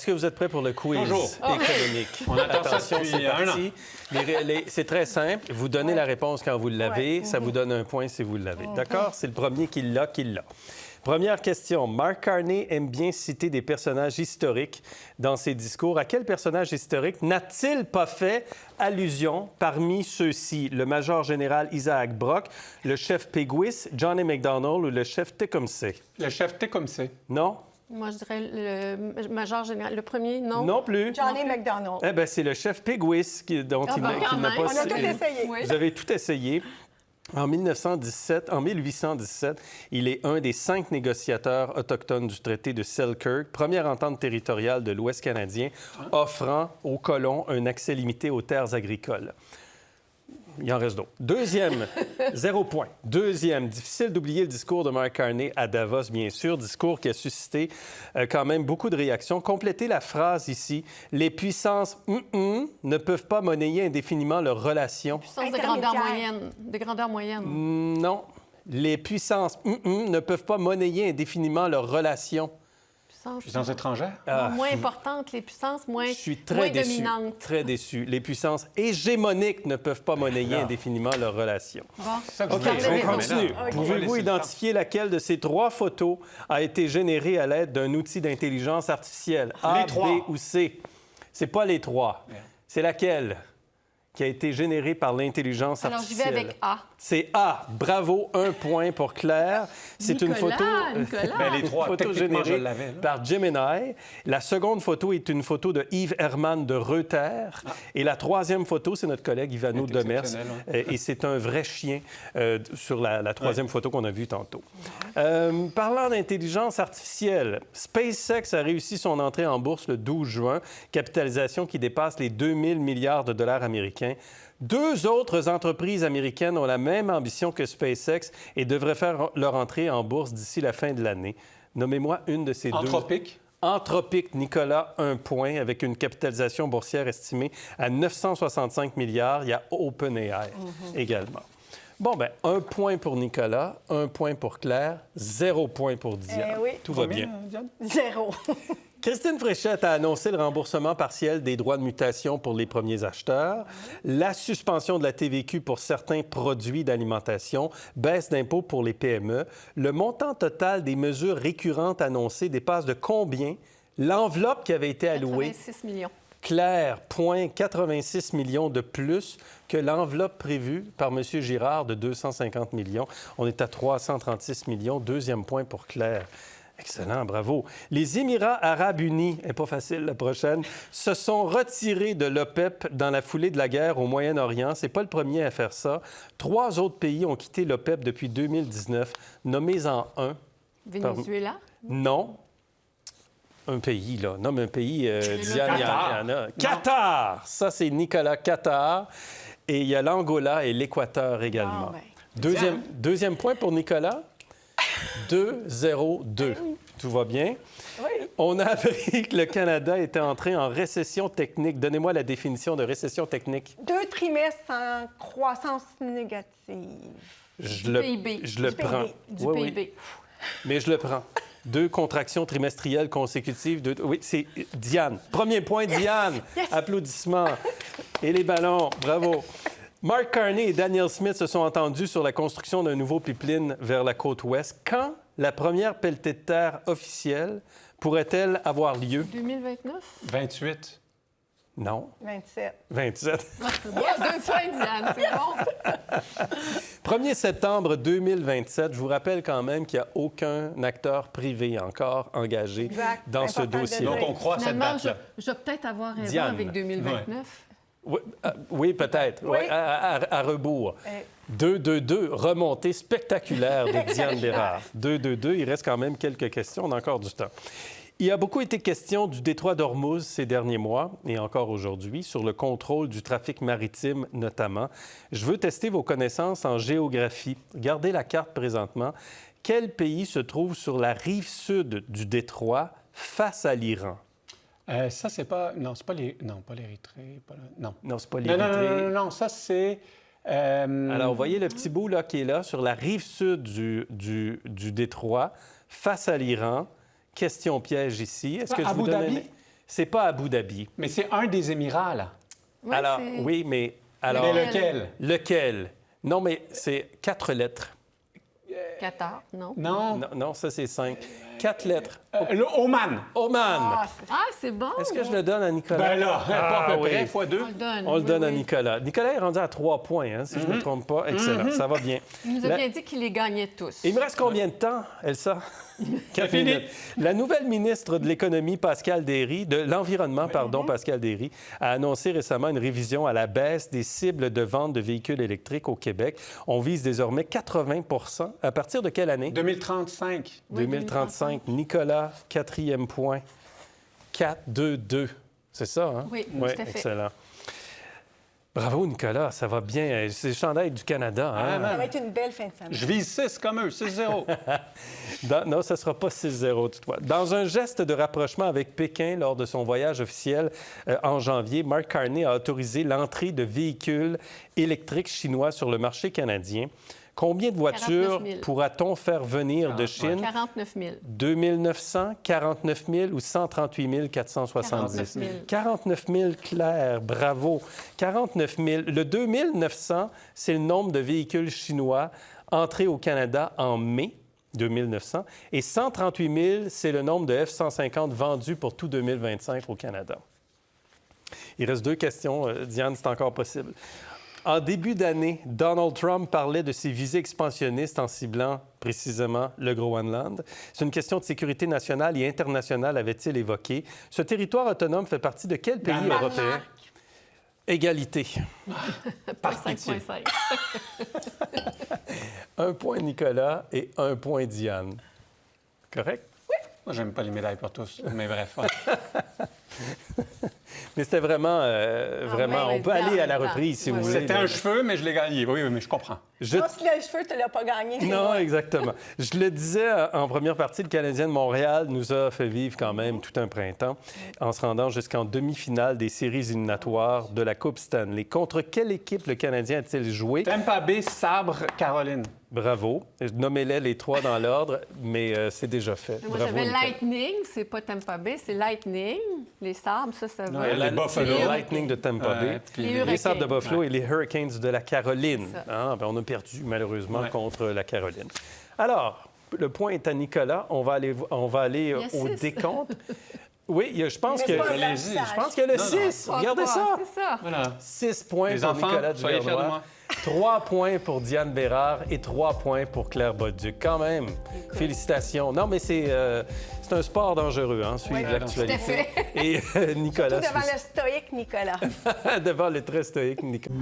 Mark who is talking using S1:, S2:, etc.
S1: Est-ce que vous êtes prêts pour le quiz économique?
S2: On attend ça
S1: Attention,
S2: depuis
S1: c'est
S2: un an.
S1: parti. C'est très simple. Vous donnez la réponse quand vous l'avez. Ça vous donne un point si vous l'avez. D'accord? C'est le premier qui l'a. Première question. Mark Carney aime bien citer des personnages historiques dans ses discours. À quel personnage historique n'a-t-il pas fait allusion parmi ceux-ci? Le major général Isaac Brock, le chef Pegwis, John A. Macdonald ou le chef Tecumseh?
S2: Le chef Tecumseh.
S1: Non?
S3: Moi, je dirais le major général. Le premier, non?
S1: Non plus.
S4: John A. Macdonald.
S1: Eh bien, c'est le chef Pegwis dont il n'a
S3: quand même.
S1: pas
S4: On a tout
S1: cité.
S4: essayé.
S3: Oui.
S1: Vous avez tout essayé. En 1817, il est un des 5 négociateurs autochtones du traité de Selkirk, première entente territoriale de l'Ouest canadien, offrant aux colons un accès limité aux terres agricoles. Il en reste d'autres. Deuxième, 0 point. Deuxième, difficile d'oublier le discours de Mark Carney à Davos, bien sûr, discours qui a suscité quand même beaucoup de réactions. Complétez la phrase ici. Les puissances ne peuvent pas monnayer indéfiniment leurs relations.
S3: Puissance de grandeur moyenne. De grandeur moyenne.
S1: Non. Les puissances ne peuvent pas monnayer indéfiniment leurs relations.
S2: Puissance étrangère?
S3: Moins importantes, les puissances moins,
S1: Je suis
S3: moins
S1: très déçu.
S3: dominantes.
S1: Très déçu. Les puissances hégémoniques ne peuvent pas monnayer indéfiniment leurs relations.
S3: Bon.
S2: C'est ça que
S1: OK,
S2: je voulais
S1: on
S2: dire.
S1: continue.
S2: Mais là,
S1: Pouvez-vous
S2: laisser le
S1: identifier laquelle de ces 3 photos a été générée à l'aide d'un outil d'intelligence artificielle? A,
S2: Les 3.
S1: B ou C? C'est pas les 3. C'est laquelle qui a été générée par l'intelligence
S3: Alors, j'y
S1: artificielle?
S3: vais avec A.
S1: C'est A. Bravo, 1 point pour Claire. C'est une photo,
S3: Nicolas.
S2: Ben, les 3,
S1: photo
S2: techniquement, je
S1: générée
S2: l'avais. là.
S1: par Gemini. La seconde photo est une photo de Yves Herman de Reuters. Et la troisième photo, c'est notre collègue Ivano
S2: C'est
S1: Demers.
S2: exceptionnel,
S1: Et c'est un vrai chien sur la troisième photo qu'on a vue tantôt. Parlant d'intelligence artificielle, SpaceX a réussi son entrée en bourse le 12 juin, capitalisation qui dépasse les 2000 milliards de dollars américains. 2 autres entreprises américaines ont la même ambition que SpaceX et devraient faire leur entrée en bourse d'ici la fin de l'année. Nommez-moi une de ces
S2: Anthropique?
S1: deux. Anthropique, Nicolas, 1 point, avec une capitalisation boursière estimée à 965 milliards. Il y a OpenAI également. Bon, bien, 1 point pour Nicolas, 1 point pour Claire, 0 point pour Diane.
S4: oui.
S1: Tout va
S2: Combien,
S1: bien.
S2: Diane?
S4: 0.
S1: Christine Fréchette a annoncé le remboursement partiel des droits de mutation pour les premiers acheteurs, la suspension de la TVQ pour certains produits d'alimentation, baisse d'impôts pour les PME. Le montant total des mesures récurrentes annoncées dépasse de combien l'enveloppe qui avait été allouée?
S3: 86 millions.
S1: Claire, point 86 millions de plus que l'enveloppe prévue par M. Girard de 250 millions. On est à 336 millions. Deuxième point pour Claire. Excellent, bravo. Les Émirats arabes unis, et pas facile la prochaine, se sont retirés de l'OPEP dans la foulée de la guerre au Moyen-Orient. C'est pas le premier à faire ça. 3 autres pays ont quitté l'OPEP depuis 2019. Nommez-en un.
S3: Venezuela.
S1: Non. Un pays, là. Nomme un pays. Diane, il y en a.
S2: Non.
S1: Qatar! Ça, c'est Nicolas Qatar. Et il y a l'Angola et l'Équateur également.
S4: Ah, ben.
S1: Deuxième point pour Nicolas. 2-0-2. Tout va bien.
S4: Oui.
S1: On a appris que le Canada était entré en récession technique. Donnez-moi la définition de récession technique.
S4: 2 trimestres en croissance négative.
S1: Je
S3: PIB.
S1: Je le
S4: Du
S1: prends.
S4: PIB.
S3: Du
S1: Oui, oui.
S3: PIB.
S1: Mais je le prends. 2 contractions trimestrielles consécutives. Oui, c'est Diane. Premier point, Diane. Applaudissements. Et les ballons. Bravo. Mark Carney et Daniel Smith se sont entendus sur la construction d'un nouveau pipeline vers la côte ouest. Quand la première pelletée de terre officielle pourrait-elle avoir lieu?
S3: 2029?
S2: 28.
S1: Non.
S4: 27.
S1: 27.
S3: Bon, 2 points, Diane, c'est bon.
S1: 1er septembre 2027. Je vous rappelle quand même qu'il n'y a aucun acteur privé encore engagé
S4: Exact.
S1: dans
S4: C'est
S1: ce
S4: important de
S1: dossier.
S4: le
S2: Donc, on croit à cette
S3: Finalement,
S2: date-là.
S3: je vais peut-être avoir raison
S1: Diane.
S3: avec 2029.
S1: Oui, peut-être.
S4: Oui.
S1: Oui, à rebours. 2-2-2, remontée spectaculaire de Diane Bérard. 2-2-2, il reste quand même quelques questions, on a encore du temps. Il a beaucoup été question du détroit d'Ormuz ces derniers mois, et encore aujourd'hui, sur le contrôle du trafic maritime notamment. Je veux tester vos connaissances en géographie. Regardez la carte présentement. Quel pays se trouve sur la rive sud du détroit face à l'Iran?
S2: Ça, c'est pas... Non, c'est pas les... Non, pas l'Érythrée. Pas le... Non.
S1: Non, c'est pas
S2: Non, non,
S1: l'Érythrée.
S2: non, non, non, ça, c'est...
S1: Alors, vous voyez le petit bout là, qui est là, sur la rive sud du détroit, face à l'Iran. Question piège ici. Est-ce que je
S2: Abu
S1: vous donne
S2: Dhabi?
S1: C'est pas Abu Dhabi.
S2: Mais c'est un des Émirats, là.
S3: Ouais,
S1: Alors,
S3: c'est-
S1: oui, mais alors...
S2: Mais
S3: Lequel?
S2: lequel?
S1: Lequel? Non, mais c'est 4 lettres.
S3: Qatar, non?
S2: Non.
S1: Non, non, ça, c'est 5. 4 lettres.
S2: Le Oman.
S1: Oman!
S4: Ah,
S3: Ah, c'est bon!
S1: Est-ce que je le donne à Nicolas?
S2: Ben là, pas à peu
S1: oui.
S2: près, fois 2.
S3: On le donne.
S1: On le
S3: Oui,
S1: donne à
S3: oui.
S1: Nicolas. Nicolas est rendu à 3 points, hein, si je ne me trompe pas. Excellent, ça va bien.
S3: Il nous a
S1: La-
S3: bien dit qu'il les gagnait tous.
S1: Il me reste combien de temps, Elsa? 4
S2: fini.
S1: minutes. La nouvelle ministre de l'Économie, Pascal Derry, de l'Environnement, pardon, Pascal Derry, a annoncé récemment une révision à la baisse des cibles de vente de véhicules électriques au Québec. On vise désormais 80 % À partir de quelle année?
S2: 2035.
S3: Oui,
S1: 2035. Nicolas, 4e point. 4-2-2. C'est ça, hein?
S3: Oui,
S1: Ouais,
S3: tout à fait.
S1: excellent. Bravo, Nicolas, ça va bien. C'est le chandail du Canada. Hein?
S4: Ça va être une belle fin de semaine.
S2: Je vise 6 comme eux, 6-0.
S1: Non, ce ne sera pas 6-0 toutefois. Dans un geste de rapprochement avec Pékin lors de son voyage officiel en janvier, Mark Carney a autorisé l'entrée de véhicules électriques chinois sur le marché canadien. Combien de voitures
S3: 49 000.
S1: pourra-t-on faire venir de Chine?
S3: 49 000.
S1: 2900, 49 000 ou 138 470? 49 000, Claire, bravo. 49 000. Le 2900, c'est le nombre de véhicules chinois entrés au Canada en mai 2900. Et 138 000, c'est le nombre de F-150 vendus pour tout 2025 au Canada. Il reste 2 questions. Diane, c'est encore possible. En début d'année, Donald Trump parlait de ses visées expansionnistes en ciblant précisément le Groenland. C'est une question de sécurité nationale et internationale, avait-il évoqué. Ce territoire autonome fait partie de quel pays
S2: Danemark.
S1: européen? Égalité.
S3: Pas 5,5.
S1: 1 point Nicolas et 1 point Diane. Correct?
S2: Moi, j'aime pas les médailles pour tous, mais bref.
S1: Mais c'était vraiment, vraiment...
S3: ouais,
S1: on peut
S3: ouais,
S1: aller à la
S3: ouais,
S1: reprise, si
S3: ouais,
S1: vous
S3: ouais.
S1: voulez.
S2: C'était un cheveu, mais je l'ai gagné. Oui, mais je comprends.
S1: Je
S4: Non, si le cheveu, tu l'as pas gagné.
S1: Non, exactement. Je le disais en première partie, le Canadien de Montréal nous a fait vivre quand même tout un printemps en se rendant jusqu'en demi-finale des séries éliminatoires de la Coupe Stanley. Contre quelle équipe le Canadien a-t-il joué?
S2: Tampa Bay, Sabre, Caroline.
S1: Bravo. Nommez-les les 3 dans l'ordre, mais c'est déjà fait.
S3: Moi,
S1: Bravo,
S3: j'avais
S1: Nicolas.
S3: Lightning, c'est pas Tampa Bay, c'est Lightning. Les sabres, ça va.
S2: Ouais,
S1: La-
S2: les Buffalo.
S1: c'est le Lightning de Tampa Bay.
S2: Ouais, puis
S3: Les
S1: Les
S3: Hurricanes.
S1: Sabres de Buffalo et les Hurricanes de la Caroline.
S3: C'est ça.
S1: Ah, ben, on a perdu, malheureusement,
S2: Ouais.
S1: contre la Caroline. Alors, le point est à Nicolas. On va aller
S3: Il y a
S1: au
S3: 6.
S1: décompte. Oui, je pense
S4: Mais
S1: que...
S4: c'est pas
S2: Allez-y,
S4: ça.
S1: Je pense qu'il y a le 6.
S3: Pas
S1: Regardez
S3: trois,
S1: ça.
S3: C'est ça.
S2: Voilà.
S1: 6 points
S2: Les
S1: pour
S2: enfants,
S1: Nicolas
S2: soyez fiers de
S1: Duvernois.
S2: moi.
S1: 3 points pour Diane Bérard et 3 points pour Claire Bolduc. Quand même, félicitations. Non, mais c'est un sport dangereux, hein, suivre
S4: Oui,
S1: l'actualité.
S3: tout à fait.
S1: Et Nicolas...
S4: Tout devant le stoïque, Nicolas.
S1: devant le très stoïque Nicolas.